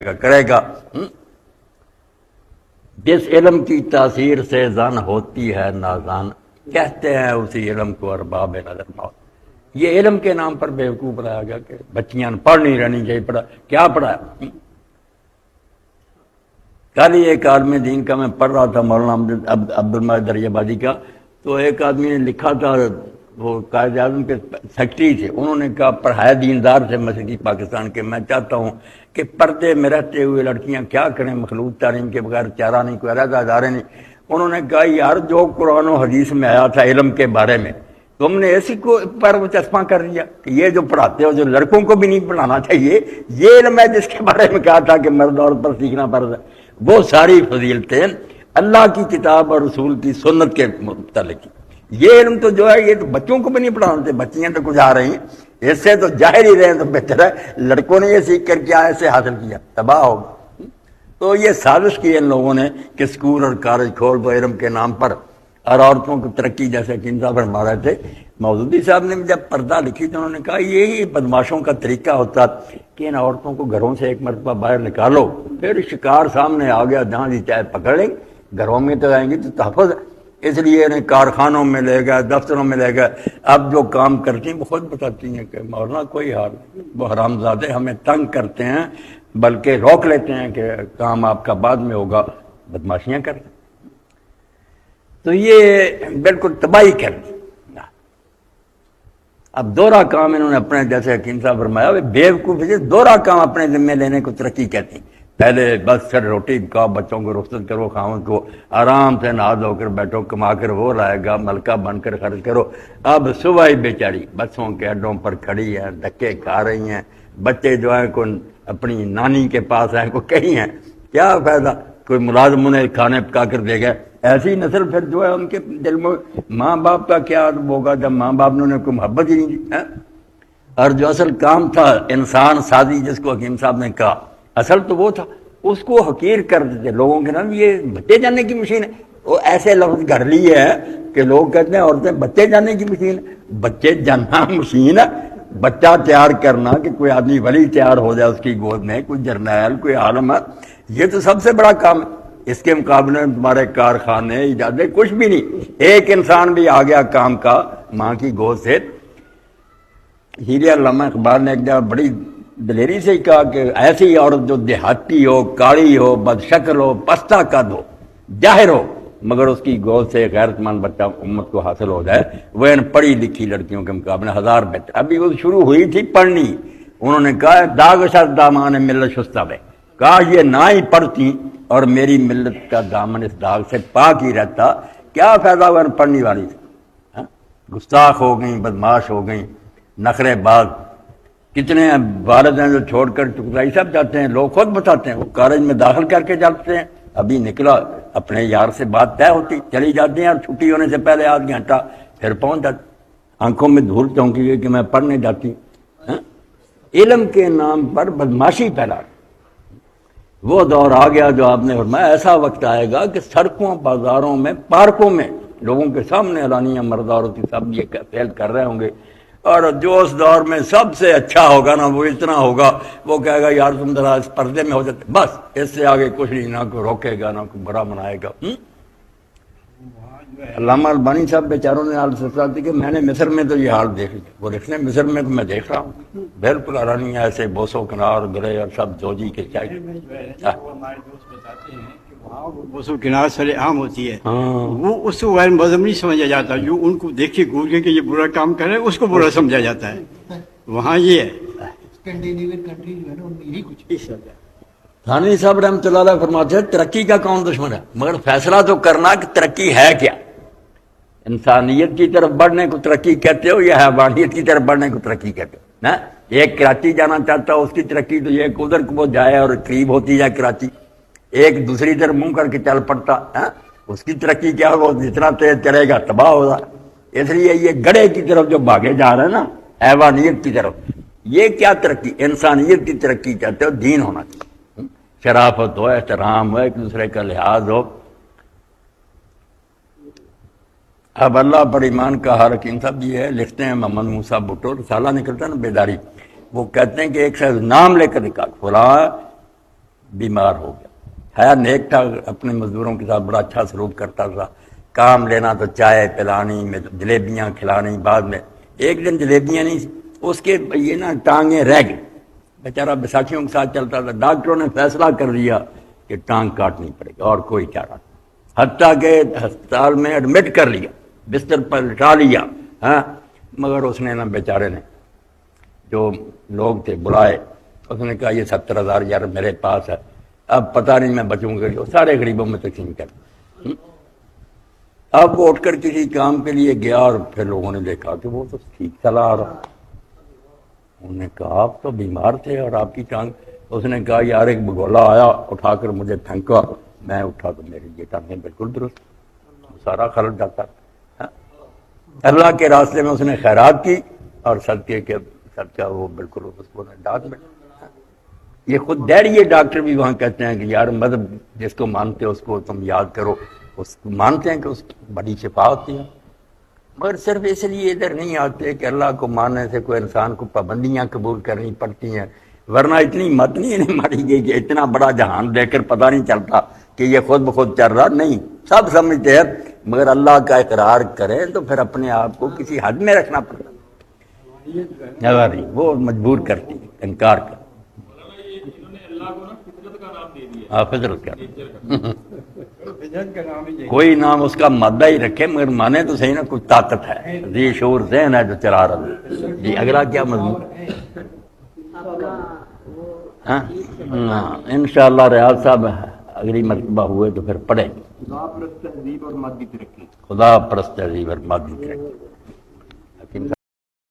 کرے گا۔ جس علم کی تاثیر سے زن ہوتی ہے نازان، کہتے ہیں اسی علم کو ارباب نظر موت۔ یہ علم کے نام پر بیوقوف بنایا گیا کہ بچیاں پڑھ نہیں رہنی چاہیے، پڑھا کیا پڑھا ہے؟ کل ہی ایک عالم دین کا میں پڑھ رہا تھا، مولانا عبدالمجید دریابادی کا، تو ایک آدمی نے لکھا تھا، وہ قائد اعظم کے سیکرٹری تھے، انہوں نے کہا پڑھائے دیندار سے مشرقی پاکستان کے، میں چاہتا ہوں کہ پردے میں رہتے ہوئے لڑکیاں کیا کریں، مخلوط تعلیم کے بغیر چارہ نہیں، کوئی علیحدہ ادارے نہیں۔ انہوں نے کہا یار جو قرآن و حدیث میں آیا تھا علم کے بارے میں، تم نے اسی کو پر وہ چسپاں کر دیا کہ یہ جو پڑھاتے ہو جو لڑکوں کو بھی نہیں پڑھانا چاہیے، یہ علم ہے جس کے بارے میں کہا تھا کہ مرد عورت پر سیکھنا فرض ہے۔ وہ ساری فضیلتیں اللہ کی کتاب اور رسول کی سنت کے متعلق، یہ علم تو جو ہے یہ تو بچوں کو بھی نہیں پڑھانا چاہیے، بچیاں تو گزار رہی ہیں، اس سے تو ظاہر ہی رہے تو بہتر ہے۔ لڑکوں نے یہ سیکھ کر کیا ایسے حاصل کیا، تباہ ہو گیا۔ تو یہ سازش کی ان لوگوں نے کہ اسکول اور کالج کھول دو علم کے نام پر، اور عورتوں کو ترقی، جیسے کہ انصاف فرما رہے تھے مودودی صاحب نے جب پردہ لکھی تو انہوں نے کہا یہی بدماشوں کا طریقہ ہوتا کہ ان عورتوں کو گھروں سے ایک مرتبہ باہر نکالو، پھر شکار سامنے آ گیا، جہاں جی چاہے پکڑ لیں، گھروں میں تو آئیں گی تو تحفظ ہے۔ اس لیے انہیں کارخانوں میں لے گئے، دفتروں میں لے گئے۔ اب جو کام کرتی ہیں وہ خود بتاتی ہیں کہ مولانا کوئی حال نہیں، وہ حرامزادے ہمیں تنگ کرتے ہیں، بلکہ روک لیتے ہیں کہ کام آپ کا بعد میں ہوگا، بدماشیاں کرتے ہیں۔ تو یہ بالکل تباہی کر دی۔ اب دوہرا کام انہوں نے اپنے، جیسے حکیم صاحب فرمایا، بیوقوف دوہرا کام اپنے ذمہ لینے کو ترقی کہتی ہیں۔ پہلے بس پھر روٹی پکاؤ، بچوں کو رخصت کرو، خاوند کو آرام سے نہا دھو کر بیٹھو، کما کر وہ لائے گا، ملکہ بن کر خرچ کرو۔ اب صبح ہی بیچاری بسوں کے اڈوں پر کھڑی ہے، دھکے کھا رہی ہیں، بچے جو ہیں کوئی اپنی نانی کے پاس ہیں، کوئی کہیں ہیں، کیا فائدہ؟ کوئی ملازم انہیں کھانے پکا کر دے گا۔ ایسی نسل پھر جو ہے ان کے دل میں ماں باپ کا کیا ہوگا جب ماں باپ نے انہیں کوئی محبت ہی نہیں دی۔ اور جو اصل کام تھا انسان سازی، جس کو حکیم صاحب نے کہا، اصل تو وہ تھا، اس کو حقیر کر دیتے لوگوں کے نام، یہ بچے جاننے کی مشین ہے۔ وہ ایسے لفظ گھر لیے ہے کہ لوگ کہتے ہیں عورتیں بچے جاننے کی مشین ہے۔ بچے جاننا مشین ہے، بچہ تیار کرنا کہ کوئی آدمی ولی تیار ہو جائے اس کی گود میں، کوئی جرنیل، کوئی عالم ہے، یہ تو سب سے بڑا کام ہے۔ اس کے مقابلے میں تمہارے کارخانے، ایجادیں کچھ بھی نہیں۔ ایک انسان بھی آ گیا کام کا ماں کی گود سے۔ ہیرے علامہ اقبال نے ایک جگہ بڑی دلیری سے کہا کہ ایسی عورت جو دیہاتی ہو، کاڑی ہو، بد شکل ہو، پستہ قد ہو، جاہر ہو، مگر اس کی گود سے غیرت مند بچہ امت کو حاصل ہو جائے، وہ ان پڑھی لکھی لڑکیوں کے مقابلے ہزار بہتر۔ ابھی وہ شروع ہوئی تھی پڑھنی، انہوں نے کہا داغ شد دامان ملت شستہ بے، کاش یہ نہ ہی پڑھتی اور میری ملت کا دامن اس داغ سے پاک ہی رہتا۔ کیا فائدہ ہوا پڑھنے والی سے؟ گستاخ ہو گئیں، بدماش ہو گئیں، نخرے باز۔ کتنے والد ہیں جو چھوڑ کر ٹکرائی سب جاتے ہیں، لوگ خود بتاتے ہیں، وہ کالج میں داخل کر کے جاتے ہیں، ابھی نکلا اپنے یار سے بات طے ہوتی، چلی جاتی ہیں، اور چھٹی ہونے سے پہلے آدھ گھنٹہ پھر پہنچ جاتی، آنکھوں میں دھول چونکی گئی کہ میں پڑھنے جاتی۔ علم کے نام پر بدماشی پھیلا۔ وہ دور آ گیا جو آپ نے فرمایا، ایسا وقت آئے گا کہ سڑکوں، بازاروں میں، پارکوں میں لوگوں کے سامنے اعلانیہ مرد عورت سب یہ فیل کر رہے ہوں گے، اور جو اس دور میں سب سے اچھا ہوگا نا وہ اتنا ہوگا، وہ کہے گا یار تم ذرا اس پردے میں ہو جاتے، بس اس سے آگے کچھ نہیں، نہ کوئی روکے گا نہ کوئی برا منائے گا۔ علامہ البانی صاحب بیچاروں نے حال سچاتے کہ میں نے مصر میں تو یہ حال دیکھ لیا، وہ لکھنے مصر میں تو میں دیکھ رہا ہوں بالکل اعلانیہ ایسے بوسو کنار گرے اور سب جوجی کے چاہیے۔ بوسو کنار سر عام ہوتی ہے، وہ اس کو غیر مذہب نہیں سمجھا جاتا، جو ان کو دیکھ کے گول کے کہ یہ برا کام کر رہے ہیں اس کو برا سمجھا جاتا ہے۔ وہاں یہ ہے تھانوی صاحب رحمۃ اللہ علیہ فرماتے ہیں ترقی کا کون دشمن ہے، مگر فیصلہ تو کرنا کہ ترقی ہے کیا۔ انسانیت کی طرف بڑھنے کو ترقی کہتے ہو یا حیوانیت کی طرف بڑھنے کو ترقی کہتے ہو نا؟ ایک کراچی جانا چاہتا ہو، اس کی ترقی تو یہ کہ ادھر کو وہ جائے اور قریب ہوتی جائے کراچی، ایک دوسری طرف منہ کر کے چل پڑتا، اس کی ترقی کیا ہو، جتنا تیز چلے گا تباہ ہوگا۔ اس لیے یہ گڑھے کی طرف جو بھاگے جا رہے ہیں نا، حیوانیت کی طرف، یہ کیا ترقی؟ انسانیت کی ترقی کہتے ہو، دین ہونا چاہیے، شرافت ہو، احترام ہو، ایک دوسرے کا لحاظ ہو۔ اب اللہ پر ایمان کا حال حکیم صاحب یہ ہے، لکھتے ہیں محمد موسیٰ بھٹو، رسالہ نکلتا ہے نا بیداری، وہ کہتے ہیں کہ ایک شخص نام لے کر نکال، فلاں بیمار ہو گیا. ہے نیک تھا, اپنے مزدوروں کے ساتھ بڑا اچھا سلوک کرتا تھا, کام لینا تو چائے پلانی, میں جلیبیاں کھلانی. بعد میں ایک دن جلیبیاں نہیں, اس کے یہ نا ٹانگیں رہ گئی, بیچارہ بیساکھیوں کے ساتھ چلتا تھا. ڈاکٹروں نے فیصلہ کر لیا کہ ٹانگ کاٹنی پڑے گی اور کوئی چارہ نہیں, حتیٰ کہ ہسپتال میں ایڈمٹ کر لیا, بستر پر لٹا لیا. ہاں, مگر اس نے نا بیچارے نے جو لوگ تھے بلائے, اس نے کہا یہ 70,000 یار میرے پاس ہے, اب پتہ نہیں میں بچوں کے لیے سارے غریبوں میں تقسیم کر. اب وہ اٹھ کر کسی کام کے لیے گیا اور پھر لوگوں نے دیکھا کہ وہ تو ٹھیک چلا آ رہا. انہوں نے کہا آپ تو بیمار تھے اور آپ کی ٹانگ. اس نے کہا یار ایک بگولا آیا, اٹھا کر مجھے پھینکا, میں اٹھا تو میری یہ ٹانگیں بالکل درست, سارا خلل جاتا. اللہ کے راستے میں اس نے خیرات کی اور صدقے کے صدقہ وہ بالکل اس کو ڈاک میں. یہ خود دہریے ڈاکٹر بھی وہاں کہتے ہیں کہ یار مذہب جس کو مانتے ہو اس کو تم یاد کرو, اس کو مانتے ہیں کہ اس کی بڑی شفا ہوتی ہے, مگر صرف اس لیے ادھر نہیں آتے کہ اللہ کو ماننے سے کوئی انسان کو پابندیاں قبول کرنی پڑتی ہیں, ورنہ اتنی مت نہیں ماری گئی کہ اتنا بڑا جہان دیکھ کر پتہ نہیں چلتا کہ یہ خود بخود چل رہا. نہیں, سب سمجھتے ہیں, مگر اللہ کا اقرار کریں تو پھر اپنے آپ کو کسی حد میں رکھنا پڑتا. وہ مجبور کرتی ہے, انکار کر. فطرت کا کوئی نام اس کا مادہ ہی رکھے, مگر مانے تو صحیح نا کچھ طاقت ہے, ذی شعور ذہن ہے جو چلا رہا ہے. جی اگلا کیا مضمون؟ ہاں انشاءاللہ ریاض صاحب اگلی مرتبہ ہوئے تو پھر پڑھیں. خدا پرست تہذیب اور مادی ترقی.